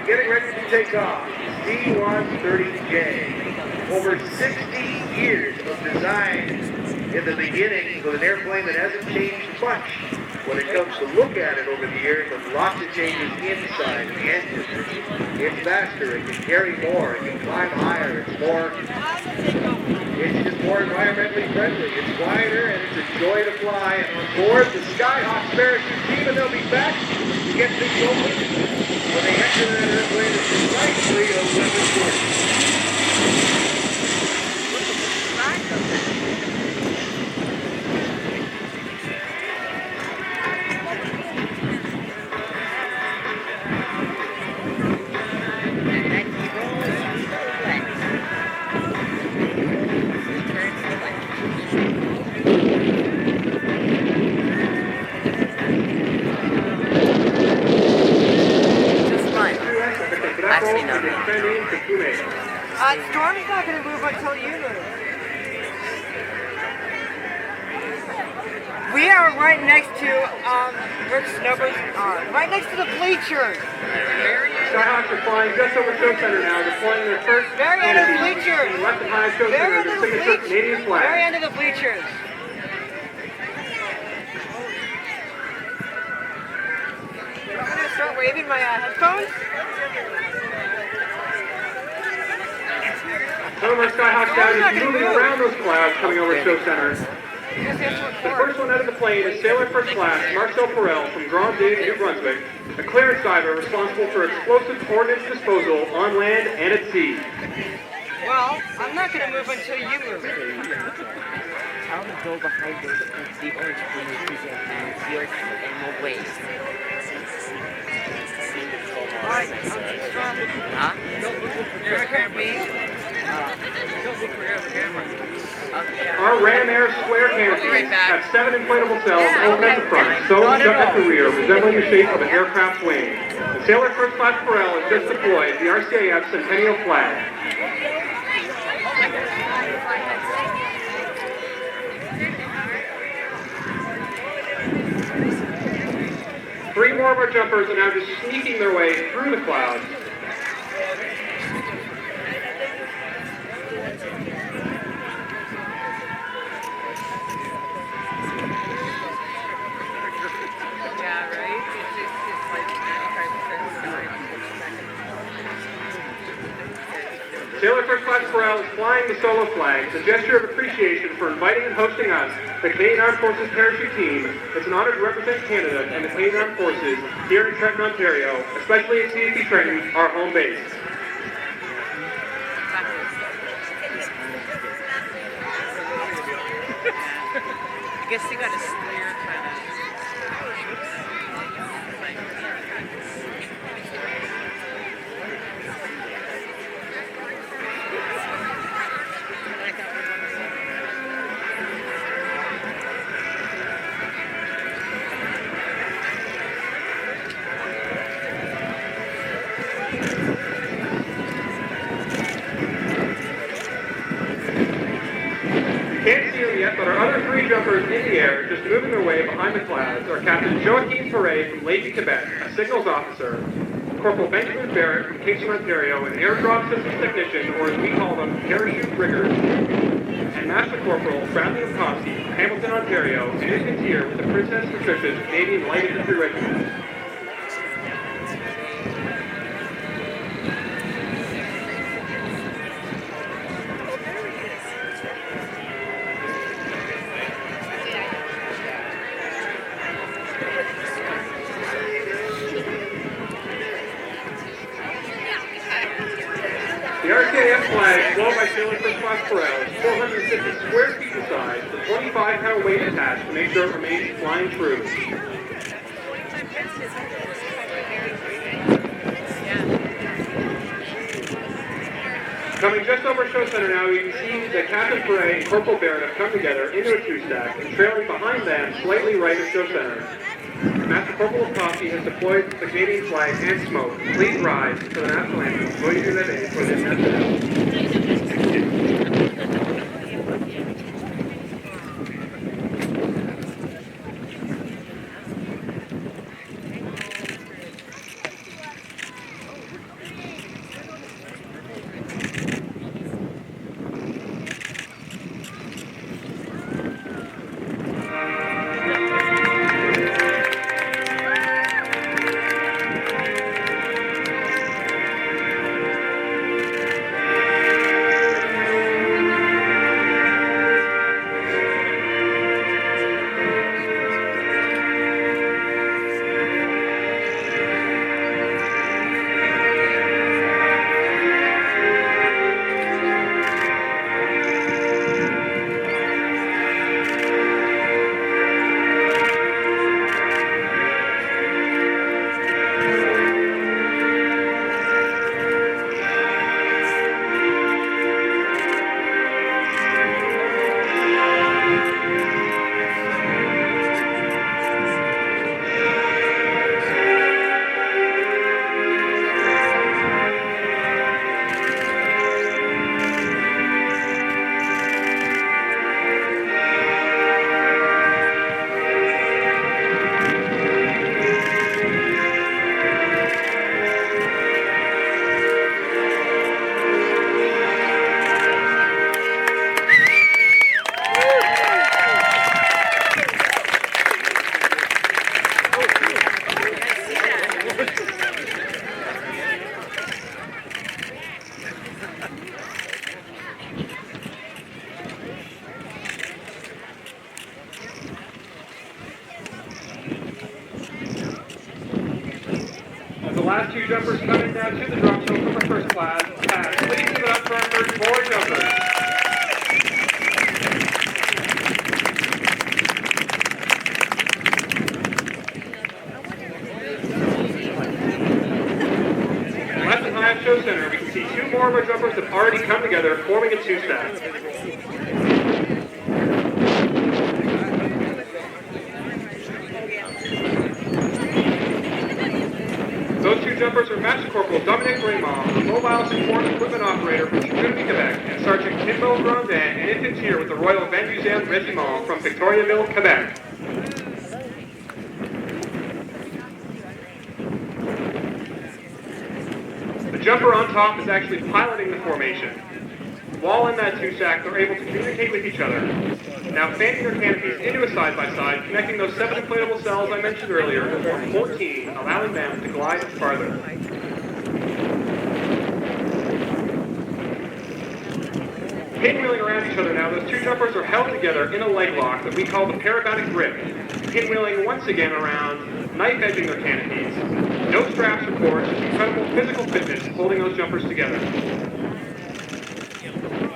getting ready to take off. C-130J. Over 60 years of design in the beginning with an airplane that hasn't changed much when it comes to look at it over the years, but lots of changes inside the engine. It's faster, it can carry more, it can climb higher, it's just more environmentally friendly. It's quieter and it's a joy to fly. And on board the SkyHawks parachute team, and they'll be back to get things open when they enter that airplane at precisely 11:40. Storm's not going to move until you move. We are right next to, where's Snowbirds? Right next to the bleachers. SkyHawks are flying just over show center now, deploying their first very end of the bleachers. Left and high show center, their signature Canadian flag. Very end of the bleachers. I'm going to start waving my headphones. Some of our SkyHawks down is moving around those clouds coming over show center. The first one out of the plane is Sailor First Class Marcel Perel from Grand Duke, New Brunswick, a clearance diver responsible for explosive ordnance disposal on land and at sea. Well, I'm not going to move until you move. How to go behind those the orange bleachers and field and no waste. Alright, huh? There can't be. Our Ram Air square canopies have 7 inflatable cells open at the front, sewed shut at the rear, resembling the shape of an aircraft's wing. The Sailor First Class Perel has just deployed the RCAF Centennial Flag. Three more of our jumpers are now just sneaking their way through the clouds. Sailor First Class Perel is flying the solo flag. It's a gesture of appreciation for inviting and hosting us, the Canadian Armed Forces Parachute Team. It's an honor to represent Canada and the Canadian Armed Forces here in Trenton, Ontario, especially at CC Trenton, our home base. I guess you got a steer kind of. Can't see them yet, but our other 3 jumpers in the air, just moving their way behind the clouds, are Captain Joaquin Perret from Lady Quebec, a signals officer, Corporal Benjamin Barrett from Kingston, Ontario, an airdrop systems technician, or as we call them, parachute riggers, and Master Corporal Bradley Okoski from Hamilton, Ontario, and is here with the Princess Patricia's Canadian Light Infantry Regiment. The RCAF flag, flown by Sailor First Class Perel, is 450 square feet in size, with 25-pound weight attached to make sure it remains flying true. Coming just over show center now, you can see that Captain Perret and Corporal Barrett have come together into a 2-stack, and trailing behind them, slightly right of show center. Master Corporal Coffee has deployed the Canadian flag and smoke. Please rise to the national anthem. Will you do that for the national last two jumpers coming down to the drop zone from our first class. Please give it up for our first four jumpers. Left and high at Show Center, we can see two more of our jumpers have already come together, forming a two-stack. Those two jumpers are Master Corporal Dominic Raymond, a mobile support equipment operator from Canopy, Quebec, and Sergeant Kimbo Grandin, an infantry with the Royal Van Museum Regiment from Victoriaville, Quebec. The jumper on top is actually piloting the formation. While in that two-stack, they're able to communicate with each other. Now fanning their canopies into a side-by-side, connecting those 7 inflatable cells I mentioned earlier to form 14, allowing them to glide farther. Pinwheeling around each other now, those two jumpers are held together in a leg lock that we call the parabatic grip. Pinwheeling once again around, knife edging their canopies. No straps or cords, just incredible physical fitness holding those jumpers together.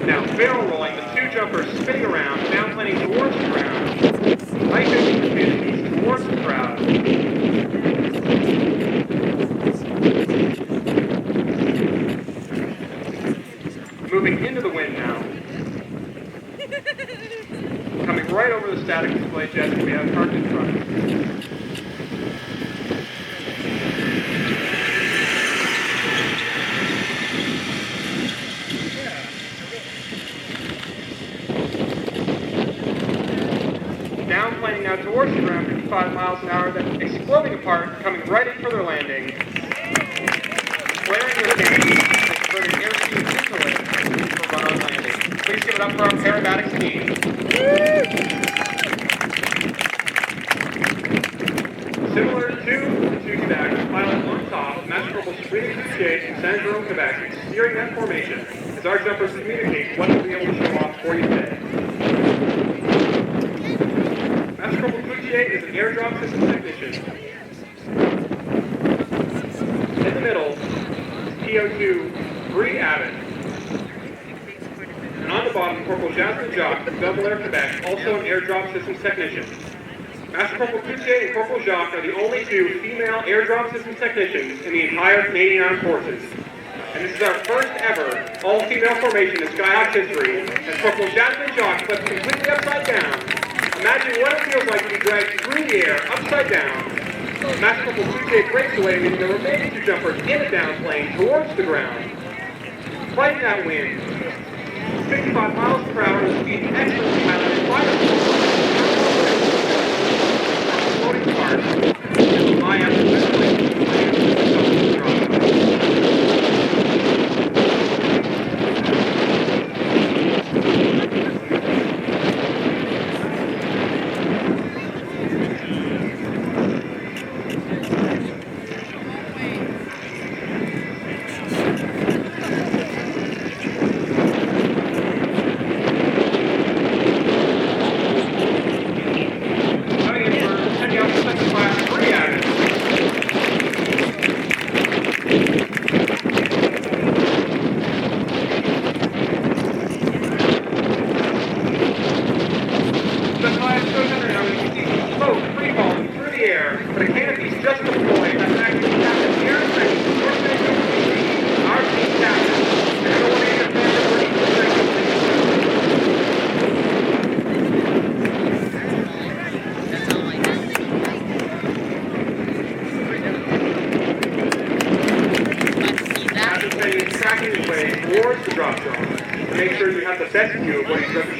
Now barrel rolling, the two jumpers spinning around, downplaning towards the ground, knife edging their canopies towards the crowd. Moving into the wind now. Coming right over the static display jets that we have parked in front. Downplaning now towards the ground, 55 miles an hour, then exploding apart, coming right in for their landing. Flaring their canopies, they converted airspeed into lift for run-on landing. Please give it up for our parabatics team. Similar to the two-stack, pilot on top, Master Corporal Sabrina Quinte from San Jerome, Quebec, is steering that formation as our jumpers communicate what we'll be able to show off for you today. Master Corporal Quinte is an airdrop system technician. In the middle is PO2 Bree Abbott. And on the bottom, Corporal Jasmine Jacques from Double Air, Quebec, also an airdrop systems technician. Master Corporal Quinte and Corporal Jacques are the only two female airdrop systems technicians in the entire Canadian Armed Forces. And this is our first ever all-female formation in SkyHawks history, as Corporal Jasmine Jacques flips completely upside down. Imagine what it feels like to be dragged through the air, upside down. Master Corporal Quinte breaks away, leaving the remaining two jumpers in a downplane towards the ground. Fighting that wind, 55 miles per hour is speed excellently piloted by the floating part, and fly out the ventilation plan to the drop.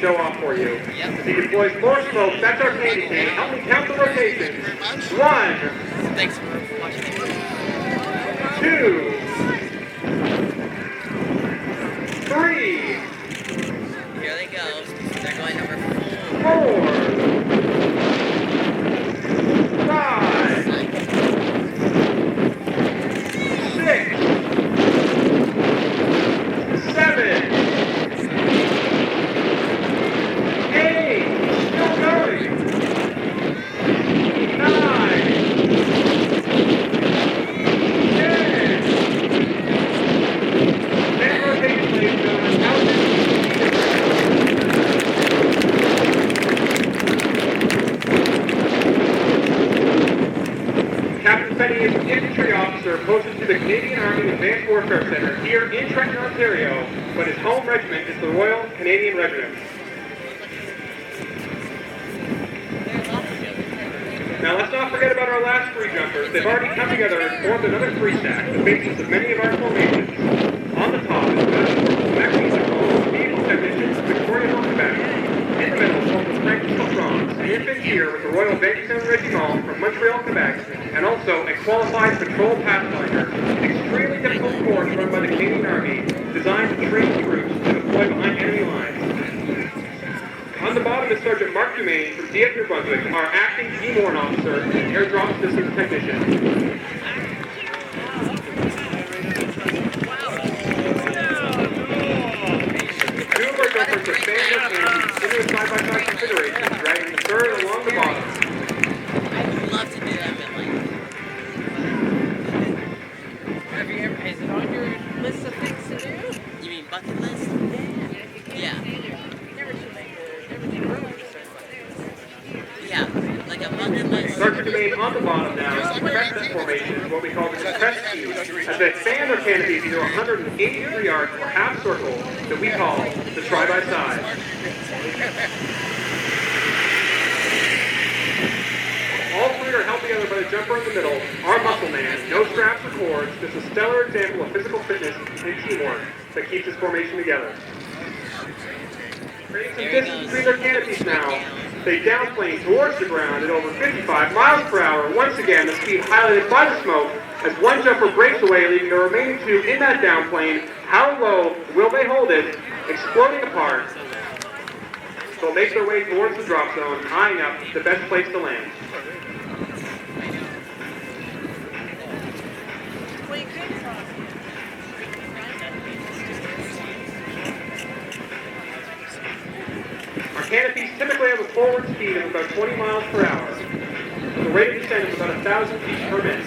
Show off for you. As he deploys more smoke, that's our candy cane. Help me count the rotations. 1. Thanks for watching. 2. 3. Here they go. They're going number 4. 4. 5. 6. 7. Yeah. Warfare Center here in Trenton, Ontario, but his home regiment is the Royal Canadian Regiment. Now let's not forget about our last three jumpers. They've already come together and formed another three stack, the basis of many of our formations. On the top is Canadian Forces Technicians, Victoria, Quebec. In the middle, Corporal Francis LaFrance, an infantry with the Royal Vengeance Regiment from Montreal, Quebec, and also a qualified patrol pathfinder. An extremely difficult course run by the Canadian Army, designed to train troops to deploy behind enemy lines. On the bottom is Sergeant Mark Dumaine from DF New Brunswick, our acting D-Morn officer and airdrop systems technician. Two of our jumpers have spanned their wings into a side-by-side configuration, dragging the third along the bottom. I would love to do that, Billy. Is it on your list of things to do? You mean bucket list? Yeah. Yeah, like a bucket list. Sergeant Dumaine on the bottom now is compressed formation, what we call the compressed key, as they expand their canopies into 183 yards or half circle that we call the try-by-side. All three are held together by the jumper in the middle, our muscle man, no straps or cords, just a stellar example of physical fitness and teamwork that keeps this formation together. Creating some distance between their canopies now. They downplane towards the ground at over 55 miles per hour. Once again, the speed highlighted by the smoke as one jumper breaks away, leaving the remaining two in that downplane. How low will they hold it? Exploding apart. They'll make their way towards the drop zone, eyeing up the best place to land. Our canopies typically have a forward speed of about 20 miles per hour. The rate of descent is about 1,000 feet per minute.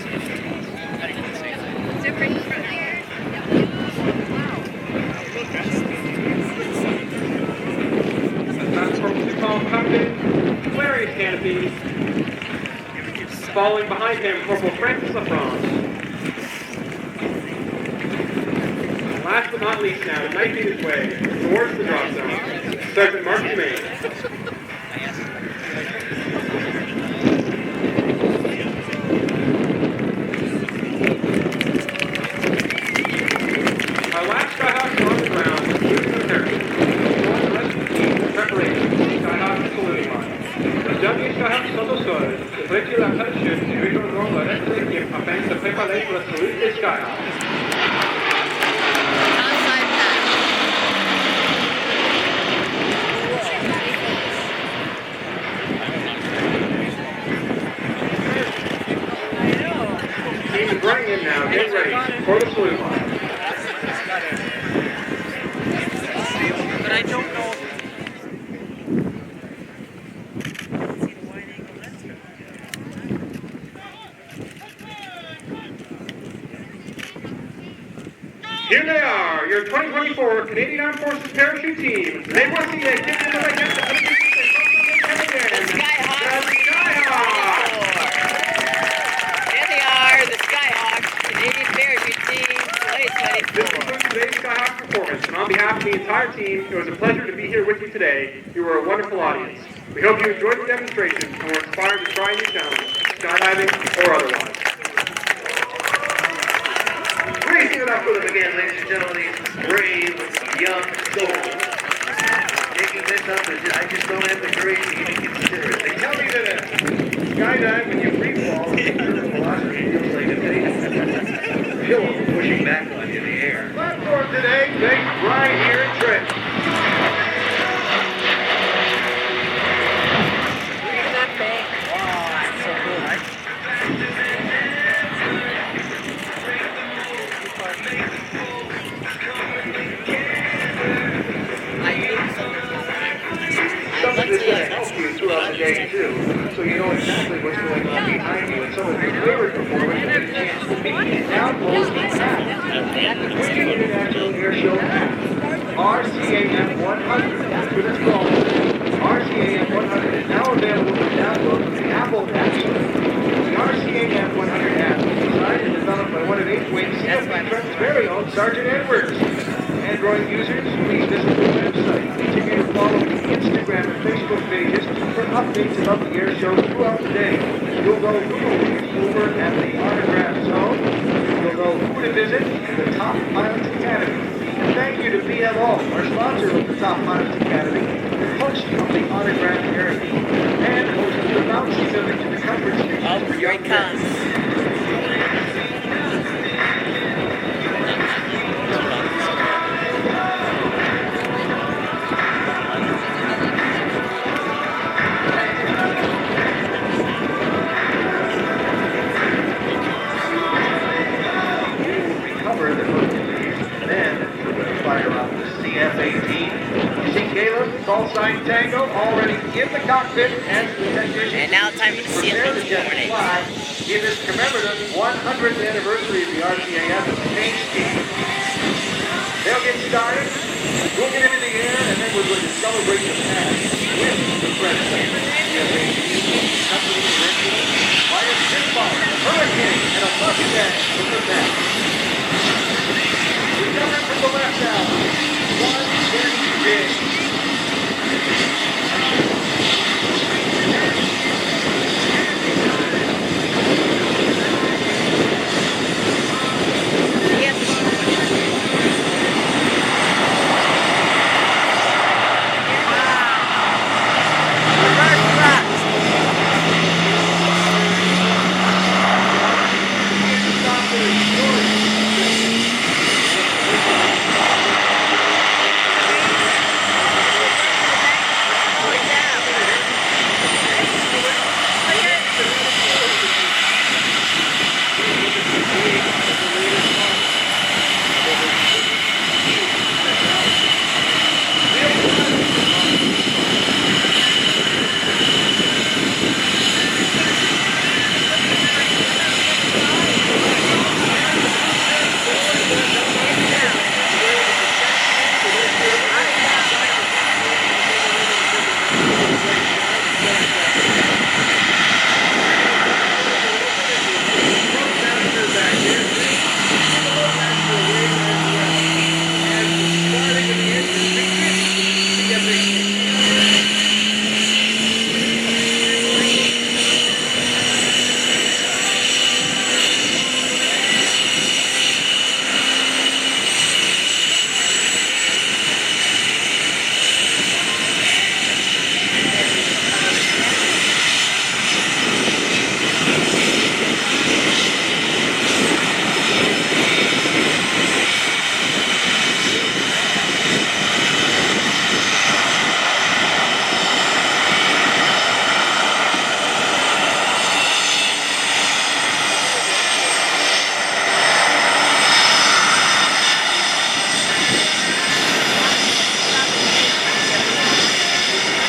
That's from the call cockpit, Clarion canopy. Following behind him, Corporal Francis LaFrance. Last but not least now, knifing his way towards the drop zone, Sergeant Mark Dumaine. Our last SkyHawks are on the ground, moving to the parachute. All the rest of the team in preparation for the SkyHawks saluting line. Le dernier SkyHawks sont au sol. Retire la parachute et rejoindront le reste de l'équipe afin de se préparer pour la salute des SkyHawks. Team running in now, get ready for the salute line. But I don't know. Here they are, your 2024 Canadian Armed Forces parachute team. Les voici les équipes de la SkyHawks. Here they are, the SkyHawks, Canadian parachute team, 2024. This concludes today's SkyHawks performance, and on behalf of the entire team, it was a pleasure to be here with you today. You were a wonderful audience. We hope you enjoyed the demonstration and were inspired to try new challenges, skydiving or otherwise. Please give it up for them again, ladies and gentlemen, these brave young soldiers. Making this up, I just don't have the courage to even consider it. They tell me that a skydive, when you free fall, the velocity feels like a pillow pushing back on you in the air. Platform today, thanks right here in Trenton. Something that's going to help you throughout the day, too, so you know exactly what's going on behind you. And some of your favorite performers get a chance to be download the app. Quinte International Airshow app. RCAF100. That's what it's called. RCAF100 is now available to download from the Apple App Store. The RCAF100 app is designed and developed by one of 8 Wings, Trenton's very own Sergeant Edwards. Android users, please visit the website. Continue to follow the Instagram and Facebook pages for updates about the air show throughout the day. You'll know who will be over at the Autograph Zone. You'll know who to visit in the Top Pilots Academy. And thank you to BLO, our sponsor of the Top Pilots Academy, and host of the Autograph area, and host of the bouncy building to the comfort stations Oh, for here young it men. comes. Recover the Hercules, then we're going to fire up the CF-18. You see Caleb, call sign Tango, already in the cockpit as the technician. And now time for the Prepare to jet CF-18 fly in this commemorative 100th anniversary of the RCAF change scheme. They'll get started, we'll get into the air, and then we're going to celebrate the past with the president. CF-18, company original, fire Spitfire, a Hurricane, and a Mustang from the back. We come in from the left now. 130J